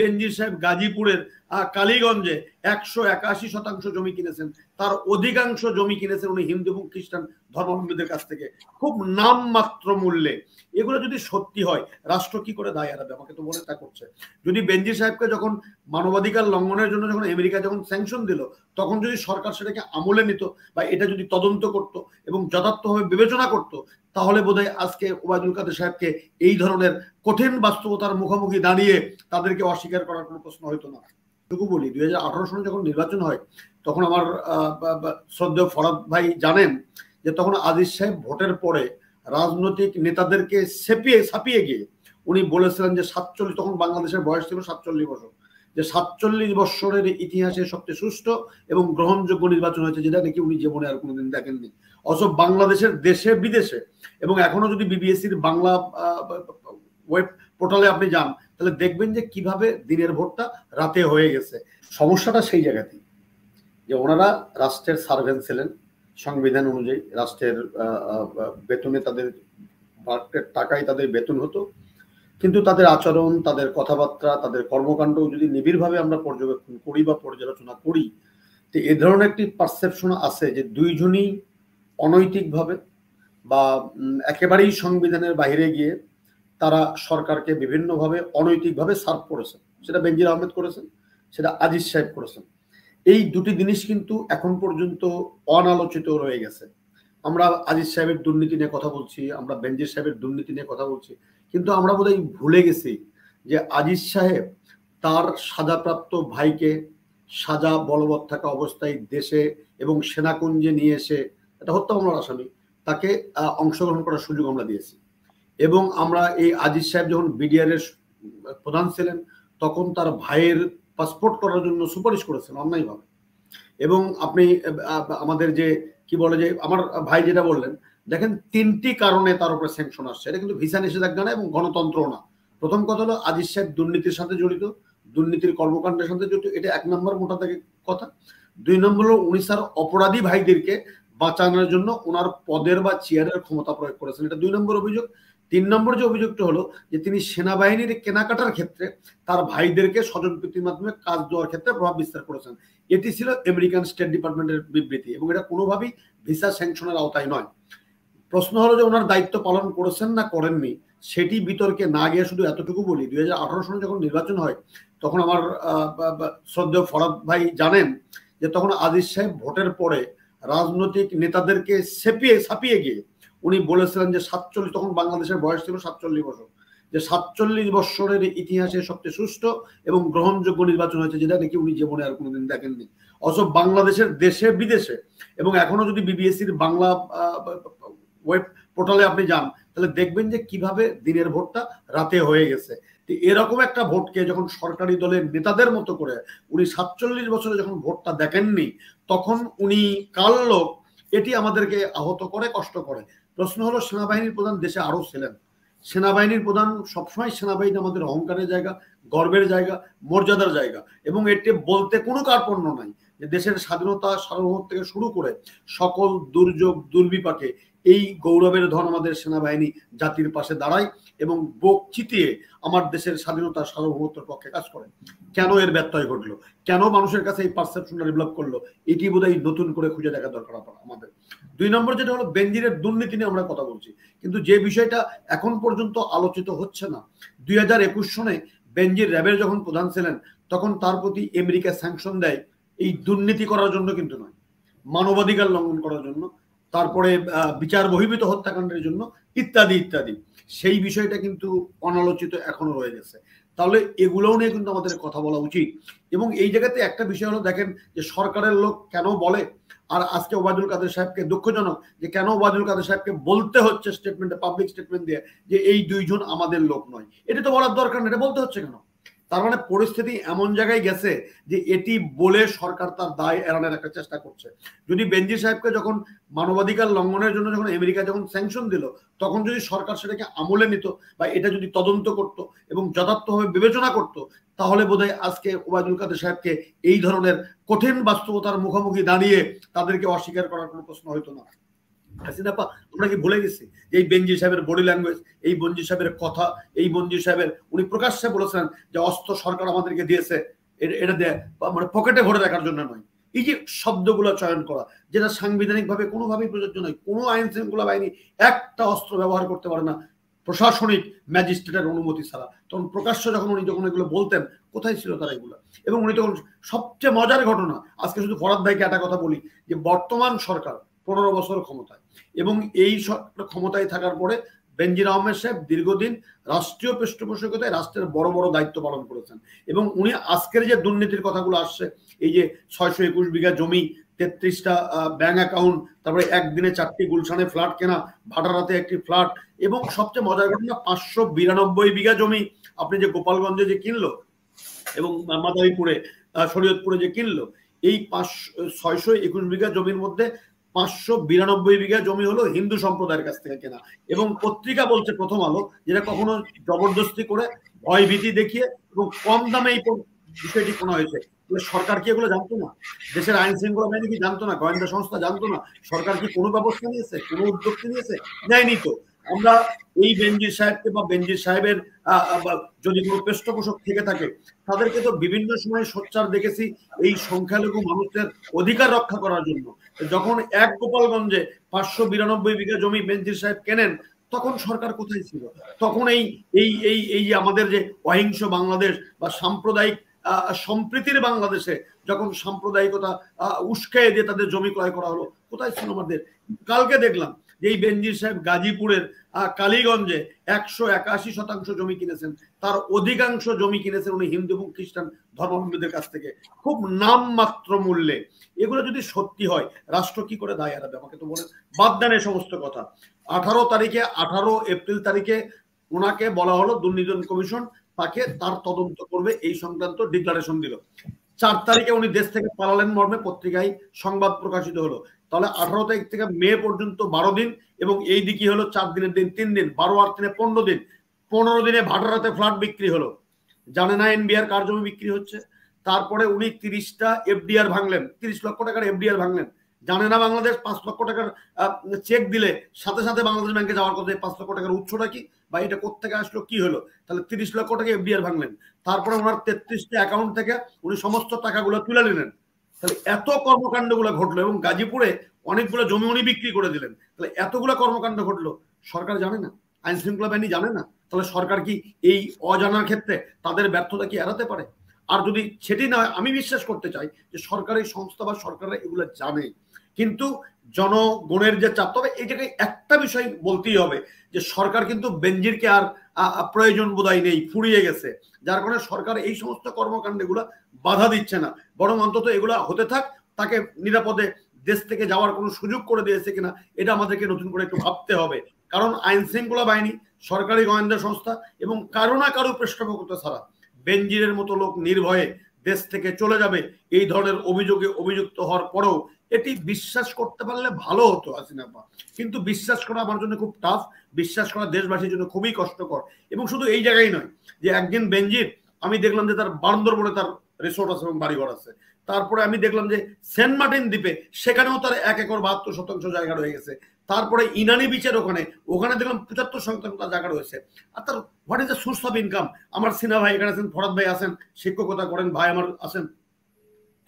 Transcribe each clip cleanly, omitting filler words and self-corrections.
বেনজির সাহেব গাজীপুরের কালীগঞ্জে 181% জমি কিনেছেন, তার অধিকাংশ জমি কিনেছেন উনি হিন্দু এবং খ্রিস্টান ধর্মাবলম্বীদের কাছ থেকে খুব নামমাত্র মূল্যে। এগুলো যদি সত্যি হয় রাষ্ট্র কি করে দায় এড়াবে? আমাকে তো মনে তা করছে। যদি বেনজির সাহেবকে যখন মানবাধিকার লঙ্ঘনের জন্য যখন আমেরিকা যখন স্যাংশন দিল, তখন যদি সরকার সেটাকে আমলে নিত বা এটা যদি তদন্ত করত এবং যথার্থভাবে বিবেচনা করত, তাহলে বোধহয় আজকে ওবায়দুল কাদের সাহেবকে এই ধরনের কঠিন বাস্তবতার মুখোমুখি দাঁড়িয়ে তাদেরকে অস্বীকার করার কোনো প্রশ্ন হইতো না। টুকু বলি, 2018 সালে যখন নির্বাচন হয় তখন আমার শ্রদ্ধেয় ফরাদ ভাই জানেন যে তখন আজিজ সাহেব ভোটের পরে রাজনৈতিক নেতাদেরকে ছাপিয়ে গিয়ে উনি বলেছিলেন যে 47, তখন বাংলাদেশের বয়স ছিল 47 বছর, যে 47 বছরের ইতিহাসে সবচেয়ে সুষ্ঠু এবং গ্রহণযোগ্য নির্বাচন হয়েছে, যেটা নাকি উনি জীবনে আর কোনোদিন দেখেননি। অথচ বাংলাদেশের দেশে বিদেশে এবং এখনো যদি বিবিএসির বাংলা ওয়েব পোর্টালে আপনি যান তাহলে দেখবেন যে কিভাবে দিনের ভোটটা রাতে হয়ে গেছে। সমস্যাটা সেই জায়গাতেই যে ওনারা রাষ্ট্রের সার্ভেন্ট ছিলেন, সংবিধান অনুযায়ী রাষ্ট্রের বেতনে তাদের টাকায় তাদের বেতন হতো, কিন্তু তাদের আচরণ, তাদের কথাবার্তা, তাদের কর্মকাণ্ড যদি নিবিড়ভাবে আমরা পর্যবেক্ষণ করি বা পর্যালোচনা করি, তো এ ধরনের একটি পারসেপশন আছে যে দুইজনই অনৈতিকভাবে বা একেবারেই সংবিধানের বাইরে গিয়ে তারা সরকারকে বিভিন্নভাবে অনৈতিকভাবে সার্ভ করেছেন। সেটা বেনজির আহমেদ করেছেন, সেটা আজিজ সাহেব করেছেন। এই দুটি জিনিস কিন্তু এখন পর্যন্ত অনালোচিত রয়ে গেছে। আমরা আজিজ সাহেবের দুর্নীতি নিয়ে কথা বলছি, আমরা বেনজির সাহেবের দুর্নীতি নিয়ে কথা বলছি, কিন্তু আমরা বোধহয় ভুলে গেছি যে আজিজ সাহেব তার সাজাপ্রাপ্ত ভাইকে সাজা বলবৎ থাকা অবস্থায় দেশে এবং সেনাকুঞ্জে নিয়ে এসে, এটা হত্যা মামলার আসামি, তাকে অংশগ্রহণ করার সুযোগ আমরা দিয়েছি। এবং আমরা এই আজিজ সাহেব যখন বিডিআর এর প্রধান ছিলেন তখন তার ভাইয়ের পাসপোর্ট করার জন্য সুপারিশ করেছেন অন্যায়ভাবে। এবং আপনি আমাদের যে কি বলে যে আমার ভাই যেটা বললেন, দেখেন 3টি কারণে তার উপরে স্যাংশন আসছে। এটা কিন্তু ভিসা নিষেধাজ্ঞা না এবং গণতন্ত্র না। প্রথম কথা হলো আজিজ সাহেব দুর্নীতির সাথে জড়িত, দুর্নীতির কর্মকাণ্ডের সাথে জড়িত, এটা 1 নম্বর মোটা দাগে কথা। 2 নম্বর হলো উনি স্যার অপরাধী ভাইদেরকে বাঁচানোর জন্য ওনার পদের বা চেয়ারের ক্ষমতা প্রয়োগ করেছেন, এটা 2 নম্বর অভিযোগ। 3 নম্বর যে অভিযোগটা হলো যে তিনি সেনাবাহিনীর কেনাকাটার ক্ষেত্রে তার ভাইদেরকে স্বজনপ্রীতির মাধ্যমে কাজ দেওয়ার ক্ষেত্রে প্রভাব বিস্তার করেছেন। এটি ছিল আমেরিকান স্টেট ডিপার্টমেন্টের বিবৃতি এবং এটা কোনোভাবেই ভিসা স্যাংশনের আওতায় নয়। প্রশ্ন হলো যে ওনার দায়িত্ব পালন করেছেন না করেননি, সেটি বিতর্কে না গিয়ে শুধু এতটুকু বলি, 2018 সালে যখন নির্বাচন হয় তখন আমার শ্রদ্ধেয় ফরাদ ভাই জানেন যে তখন আজিজ সাহেব ভোটের পরে রাজনৈতিক নেতাদেরকে ছাপিয়ে গিয়ে উনি বলেছিলেন যে 47, তখন বাংলাদেশের বয়স ছিল 47 বছর, যে 47 বছরের ইতিহাসে সবচেয়ে সুষ্ঠু এবং গ্রহণযোগ্য নির্বাচন হয়েছে, যেটা নাকি উনি জীবনে আর কোনোদিন দেখেননি। অথচ বাংলাদেশের দেশে বিদেশে এবং এখনো যদি বিবিএসির বাংলা ওয়েব পোর্টালে আপনি যান তাহলে দেখবেন যে কিভাবে দিনের ভোটটা রাতে হয়ে গেছে। এরকম একটা ভোটকে যখন সরকারি দলের নেতাদের মতো করে উনি 47 বছরে যখন ভোটটা দেখেননি, তখন উনি কাল লোক, এটি আমাদেরকে আহত করে, কষ্ট করে। প্রশ্ন হলো সেনাবাহিনীর প্রধান দেশে আরো ছিলেন, সেনাবাহিনীর প্রধান সবসময় সেনাবাহিনী আমাদের অহংকারের জায়গা, গর্বের জায়গা, মর্যাদার জায়গা, এবং এটি বলতে কোনো কার্পণ্য নাই যে দেশের স্বাধীনতা সার্বভৌমত্ব থেকে শুরু করে সকল দুর্যোগ দুর্বিপাকে এই গৌরবের ধন আমাদের সেনাবাহিনী জাতির পাশে দাঁড়ায় এবং বুক চিতিয়ে আমার দেশের স্বাধীনতা সার্বভৌমত্বের পক্ষে কাজ করে। কেন এর ব্যত্যয় ঘটলো, কেন মানুষের কাছে এই পারসেপশনটা ডেভেলপ করলো, এটি বোধহয় নতুন করে খুঁজে দেখা দরকার আমাদের। 2 নম্বর যেটা হলো বেনজিরের দুর্নীতি নিয়ে আমরা কথা বলছি, কিন্তু যে বিষয়টা এখন পর্যন্ত আলোচিত হচ্ছে না, 2021 সনে বেনজির র্যাবের যখন প্রধান ছিলেন তখন তার প্রতি আমেরিকা স্যাংশন দেয় এই দুর্নীতি করার জন্য, কিন্তু নয়, মানবাধিকার লঙ্ঘন করার জন্য, তারপরে বিচার বহির্ভূত হত্যাকাণ্ডের জন্য, ইত্যাদি ইত্যাদি। সেই বিষয়টা কিন্তু অনালোচিত এখনো রয়ে গেছে। তাহলে এগুলোও নিয়ে কিন্তু আমাদের কথা বলা উচিত। এবং এই জায়গাতে একটা বিষয় হলো, দেখেন যে সরকারের লোক কেন বলে, আর আজকে ওবায়দুল কাদের সাহেবকে, দুঃখজনক যে কেন ওবায়দুল কাদের সাহেবকে বলতে হচ্ছে স্টেটমেন্টে, পাবলিক স্টেটমেন্ট দিয়ে যে এই 2 জন আমাদের লোক নয়, এটা তো বলার দরকার নেই, এটা বলতে হচ্ছে কেন? তার মানে পরিস্থিতি এমন জায়গায় গেছে যে এটি বলে সরকার তার দায় এড়ানোর একটা চেষ্টা করছে। যদি বেনজির সাহেবকে যখন মানবাধিকার লঙ্ঘনের জন্য যখন আমেরিকা যখন স্যাংশন দিল, তখন যদি সরকার সেটাকে আমলে নিত বা এটা যদি তদন্ত করত এবং যথার্থভাবে বিবেচনা করত, তাহলে বোধহয় আজকে ওবায়দুল কাদের সাহেবকে এই ধরনের কঠিন বাস্তবতার মুখোমুখি দাঁড়িয়ে তাদেরকে অস্বীকার করার কোনো প্রশ্ন হইতো না। হাসিনাপা আমরা কি ভুলে গেছি যে এই বেনজির সাহেবের বডি ল্যাঙ্গুয়েজ, এই বেনজির সাহেবের কথা, এই বেনজির সাহেবের উনি প্রকাশ্যে বলেছেন যে অস্ত্র সরকার আমাদেরকে দিয়েছে এটা দিয়ে মানে পকেটে ভরে রাখার জন্য নয়। এই যে শব্দগুলো চয়ন করা যেটা সাংবিধানিক ভাবে কোনোভাবেই প্রযোজ্য নয়। কোনো আইন শৃঙ্খলা বাহিনী একটা অস্ত্র ব্যবহার করতে পারে না প্রশাসনিক ম্যাজিস্ট্রেটের অনুমতি ছাড়া। তখন প্রকাশ্য যখন এগুলো বলতেন, কোথায় ছিল তারা এগুলো? এবং উনি তখন সবচেয়ে মজার ঘটনা, আজকে শুধু ফরাদ ভাইকে একটা কথা বলি, যে বর্তমান সরকার 15 বছর ক্ষমতায়, এবং এই ক্ষমতায় থাকার পরে বেনজির আহমেদ সাহেব দীর্ঘদিন রাষ্ট্রীয় পৃষ্ঠপোষকতায় রাষ্ট্রের বড় বড় দায়িত্ব পালন করেছেন। এবং উনি আজকের যে দুর্নীতির কথাগুলো আসছে, এই যে 621 বিঘা জমি, 33টা ব্যাংক অ্যাকাউন্ট, তারপরে একদিনে 4টি গুলশানে ফ্ল্যাট কেনা, ভাটারাতে একটি ফ্ল্যাট, এবং সবচেয়ে মজার ঘটনা 592 বিঘা জমি আপনি যে গোপালগঞ্জে যে কিনলো এবং মাদারীপুরে শরীয়তপুরে যে কিনলো, এই 621 বিঘা জমির মধ্যে 592 বিঘা জমি হলো হিন্দু সম্প্রদায়ের কাছ থেকে কেনা। এবং পত্রিকা বলছে প্রথম আলো, যেটা কখনো জবরদস্তি করে ভয় ভীতি দেখিয়ে এবং কম দামে এই বিষয়টি কেনা হয়েছে। সরকার কি এগুলো জানতো না? দেশের আইন শৃঙ্খলা বাহিনী কি জানতো না? গোয়েন্দা সংস্থা জানতো না? সরকার কি কোনো ব্যবস্থা নিয়েছে, কোনো উদ্যোগ নিয়েছে? নেয়নি তো। আমরা এই বেনজির সাহেবকে বা বেনজির সাহেবের যদি কোনো পৃষ্ঠপোষক থেকে থাকে, তাদেরকে তো বিভিন্ন সময় সোচ্চার দেখেছি এই সংখ্যালঘু মানুষের অধিকার রক্ষা করার জন্য। যখন এক গোপালগঞ্জে 592 বিঘা জমি বেনজির সাহেব কেনেন, তখন সরকার কোথায় ছিল? তখন এই এই এই এই যে আমাদের যে অহিংস বাংলাদেশ বা সাম্প্রদায়িক সম্প্রীতির বাংলাদেশে যখন সাম্প্রদায়িকতা উস্কাইয়ে দিয়ে তাদের জমি ক্রয় করা হলো, কোথায় ছিল আমাদের? কালকে দেখলাম যে এই বেনজির সাহেব গাজীপুরের কালীগঞ্জে 181% জমি কিনেছেন, তার অধিকাংশ জমি কিনেছেন উনি হিন্দু এবং খ্রিস্টান ধর্মাবলম্বীদের কাছ থেকে খুব নামমাত্র মূল্যে। এগুলো যদি সত্যি হয়, রাষ্ট্র কি করে দায় এড়াবে? আমাকে তো বলেন, বাদ দেন এই সমস্ত কথা। 18 এপ্রিল তারিখে ওনাকে বলা হলো দুর্নীতি কমিশন তাকে তার তদন্ত করবে, এই সংক্রান্ত ডিক্লারেশন দিল। 4 তারিখে উনি দেশ থেকে পালালেন মর্মে পত্রিকায় সংবাদ প্রকাশিত হলো। তাহলে 18 তারিখ থেকে মে পর্যন্ত 12 দিন, এবং এই দিকে হলো 4 দিনের দিন 3 দিন, 12 আর 3 15 দিন। 15 দিনে ভাটারাতে ফ্ল্যাট বিক্রি হলো। জানে না এনবিআর কার জমি বিক্রি হচ্ছে? তারপরে উনি 30টা এফডিআর ভাঙলেন, 30 লক্ষ টাকার এফডিআর ভাঙলেন। জানে না বাংলাদেশ 5 লক্ষ টাকার চেক দিলে সাথে সাথে বাংলাদেশ ব্যাংকে যাওয়ার কথা? 5 লক্ষ টাকার উৎসটা কি, বা এটা কোথেকে আসলো, কি হলো? তাহলে 30 লক্ষ টাকা এফডিআর ভাঙলেন। তারপরে ওনার 33টা অ্যাকাউন্ট থেকে উনি সমস্ত টাকাগুলো তুলে নিলেন। তাহলে এত কর্মকাণ্ডগুলো ঘটলো, এবং গাজীপুরে অনেকগুলো জমি উনি বিক্রি করে দিলেন। তাহলে এতগুলো কর্মকাণ্ড ঘটলো, সরকার জানে না? আইন শৃঙ্খলা বাহিনী জানে না? তাহলে সরকার কি এই অজানার ক্ষেত্রে তাদের ব্যর্থতা কি এড়াতে পারে? আর যদি সেটি না হয়, আমি বিশ্বাস করতে চাই যে সরকারি সংস্থা বা সরকাররা এগুলো জানে, কিন্তু জনগণের যে চাপ। তবে এই জায়গায় একটা বিষয় বলতেই হবে, যে সরকার কিন্তু বেনজিরকে আর প্রয়োজন বোধহয় নেই, ফুরিয়ে গেছে, যার কারণে সরকার এই সমস্ত কর্মকাণ্ডগুলো বাধা দিচ্ছে না, বরং অন্তত এগুলা হতে থাক, তাকে নিরাপদে দেশ থেকে যাওয়ার কোনো সুযোগ করে দিয়েছে কিনা এটা আমাদেরকে নতুন করে একটু ভাবতে হবে। কারণ আইন শৃঙ্খলা বাহিনী, সরকারি গোয়েন্দা সংস্থা এবং কারো না কারো পৃষ্ঠপোষকতা ছাড়া বেনজিরের মতো লোক নির্ভয়ে দেশ থেকে চলে যাবে, এই ধরনের অভিযোগে অভিযুক্ত হওয়ার পরেও এটি বিশ্বাস করতে পারলে ভালো হতো হাসিনাপা। কিন্তু বিশ্বাস করা আমার জন্য খুব টাফ, বিশ্বাস করা দেশবাসীর জন্য খুবই কষ্টকর। এবং শুধু এই জায়গায় নয়, যে একদিন বেনজির আমি দেখলাম যে তার বান্দরবনে তার রিসোর্ট আছে এবং বাড়িঘর আছে। তারপরে আমি দেখলাম যে সেন্ট মার্টিন দ্বীপে সেখানেও তার 1 একর 72% জায়গা রয়ে গেছে। তারপরে ইনানি বিচের ওখানে দেখলাম 75% তার জায়গা রয়েছে। আর তার what is the source of income? আমার সিনা ভাই এখানে আছেন, ফরাদ ভাই আছেন, শিক্ষকতা করেন, ভাই আমার আছেন।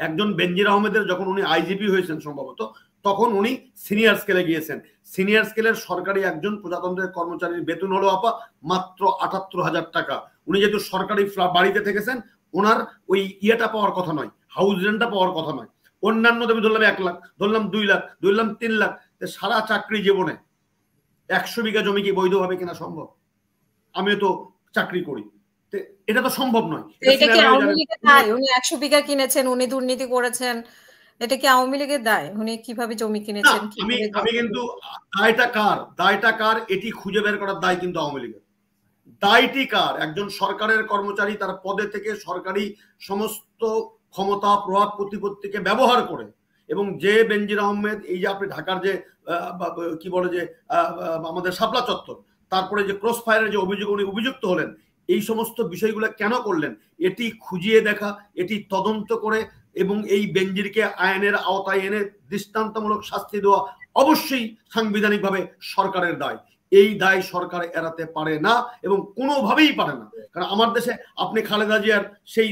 একজন বেনজির আহমেদের যখন উনি আইজিপি হয়েছেন সম্ভবত, তখন উনি সিনিয়র স্কেলে গিয়েছেন। সিনিয়র স্কেলের সরকারি একজন প্রজাতন্ত্রের কর্মচারীর বেতন হলো আপা মাত্র 78,000 টাকা। উনি যেহেতু সরকারি বাড়িতে থেকেছেন, ওনার ওই ইয়েটা পাওয়ার কথা নয়, হাউস রেন্টটা পাওয়ার কথা নয়। অন্যান্য দেবী ধরলাম 1 লাখ, ধরলাম 2 লাখ, ধরলাম 3 লাখ। সারা চাকরি জীবনে 100 বিঘা জমি কি বৈধভাবে কেনা সম্ভব? আমিও তো চাকরি করি, এটা তো সম্ভব নয়। এটা কি আওয়ামী লীগের দায়? উনি 100 বিঘা কিনেছেন, উনি দুর্নীতি করেছেন, এটা কি আওয়ামী লীগের দায়? উনি কিভাবে জমি কিনেছেন? আমি কিন্তু দায়টা কার এটি খুঁজে বের করার দায় কিন্তু আওয়ামী লীগের। দায়টি কার? একজন সরকারের কর্মচারী তার পদে থেকে সরকারি সমস্ত ক্ষমতা প্রভাব প্রতিপত্তিকে ব্যবহার করে, এবং যে বেনজির আহমেদ, এই যে আপনি ঢাকার যে কি বলে যে আমাদের শাপলা চত্বর, তারপরে যে ক্রস ফায়ারের যে অভিযোগ উনি অভিযুক্ত হলেন, এই সমস্ত বিষয়গুলো কেন করলেন এটি খুঁজিয়ে দেখা, এটি তদন্ত করে এবং এই বেনজিরকে আইনের আওতায় এনে দৃষ্টান্তমূলক শাস্তি দেওয়া অবশ্যই সাংবিধানিকভাবে সরকারের দায়। এই দায় সরকার এড়াতে পারে না এবং কোনোভাবেই পারে না। কারণ আমার দেশে আপনি খালেদা জিয়ার সেই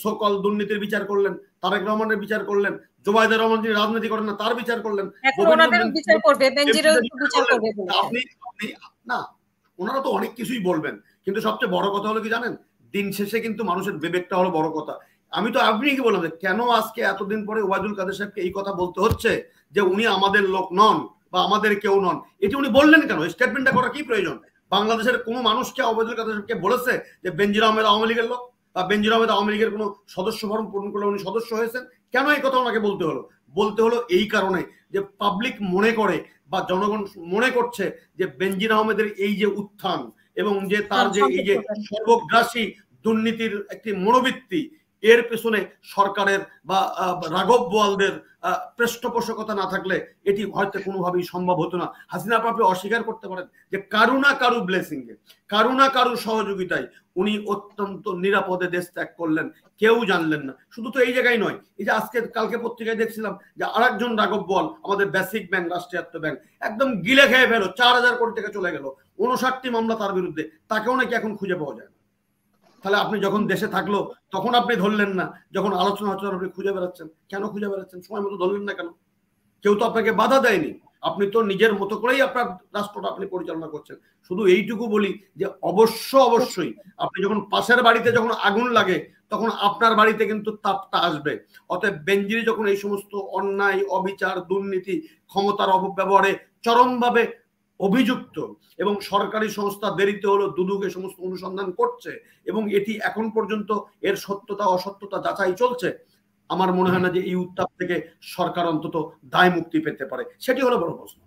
সকল দুর্নীতির বিচার করলেন, তারেক রহমানের বিচার করলেন, জোবাইদুর রহমান যিনি রাজনীতি করেন না তার বিচার করলেন, আপনি না ওনারা তো অনেক কিছুই বলবেন, কিন্তু সবচেয়ে বড় কথা হলো কি জানেন, দিন শেষে কিন্তু মানুষের বিবেকটা হলো বড় কথা। আমি তো আপনি কি বললাম যে কেন আজকে এতদিন পরে ওবায়দুল কাদের সাহেবকে এই কথা বলতে হচ্ছে যে উনি আমাদের লোক নন বা আমাদের কেউ নন, এটি উনি বললেন কেন? স্টেটমেন্টটা করা কি প্রয়োজন? বাংলাদেশের কোনো মানুষকে ওবায়দুল কাদের সাহেবকে বলেছে যে বেনজির আহমেদ আওয়ামী লীগের লোক বা বেনজির আহমেদ আওয়ামী লীগের কোনো সদস্য ফরম পূরণ করলে উনি সদস্য হয়েছেন? কেন এই কথা ওনাকে বলতে হলো? বলতে হলো এই কারণে যে পাবলিক মনে করে বা জনগণ মনে করছে যে বেনজির আহমেদের এই যে উত্থান এবং যে তার যে এই যে সর্বগ্রাসী দুর্নীতির একটি মনোবৃত্তি, এর পেছনে সরকারের বা রাঘব বোয়ালদের পৃষ্ঠপোষকতা না থাকলে এটি হয়তো কোনোভাবেই সম্ভব হতো না। হাসিনা আপনি অস্বীকার করতে পারেন যে কারু না কারু ব্লেসিং এ, কারু না কারু সহযোগিতায় উনি অত্যন্ত নিরাপদে দেশ ত্যাগ করলেন, কেউ জানলেন না। শুধু তো এই জায়গায় নয়, এই যে আজকে কালকে পত্রিকায় দেখছিলাম যে আরেকজন রাঘব বোয়াল, আমাদের বেসিক ব্যাংক, রাষ্ট্রায়ত্ত ব্যাংক, একদম গিলে খেয়ে ফেলো, 4000 কোটি টাকা চলে গেল, 59টি মামলা তার বিরুদ্ধে, তাকেও নাকি এখন খুঁজে পাওয়া যায় না। তাহলে আপনি যখন দেশে থাকলো তখন আপনি ধরলেন না, যখন আলোচনা হচ্ছে আপনি খুঁজে বেড়াচ্ছেন। কেন খুঁজে বেড়াচ্ছেন? সময় মতো ধরলেন না কেন? কেউ তো আপনাকে বাধা দেয়নি, আপনি তো নিজের মতো করেই আপনার রাষ্ট্রটা আপনি পরিচালনা করছেন। শুধু এইটুকু বলি যে অবশ্যই আপনি যখন পাশের বাড়িতে যখন আগুন লাগে তখন আপনার বাড়িতে কিন্তু তাপটা আসবে। অতএব বেনজির যখন এই সমস্ত অন্যায়, অবিচার, দুর্নীতি, ক্ষমতার অপব্যবহারে চরমভাবে অভিযুক্ত এবং সরকারি সংস্থা দেরিতে হলো দুদুকে সমস্ত অনুসন্ধান করছে এবং এটি এখন পর্যন্ত এর সত্যতা অসত্যতা যাচাই চলছে, আমার মনে হয় না যে এই উত্তাপ থেকে সরকার অন্তত দায় মুক্তি পেতে পারে। সেটি হলো বড় প্রশ্ন।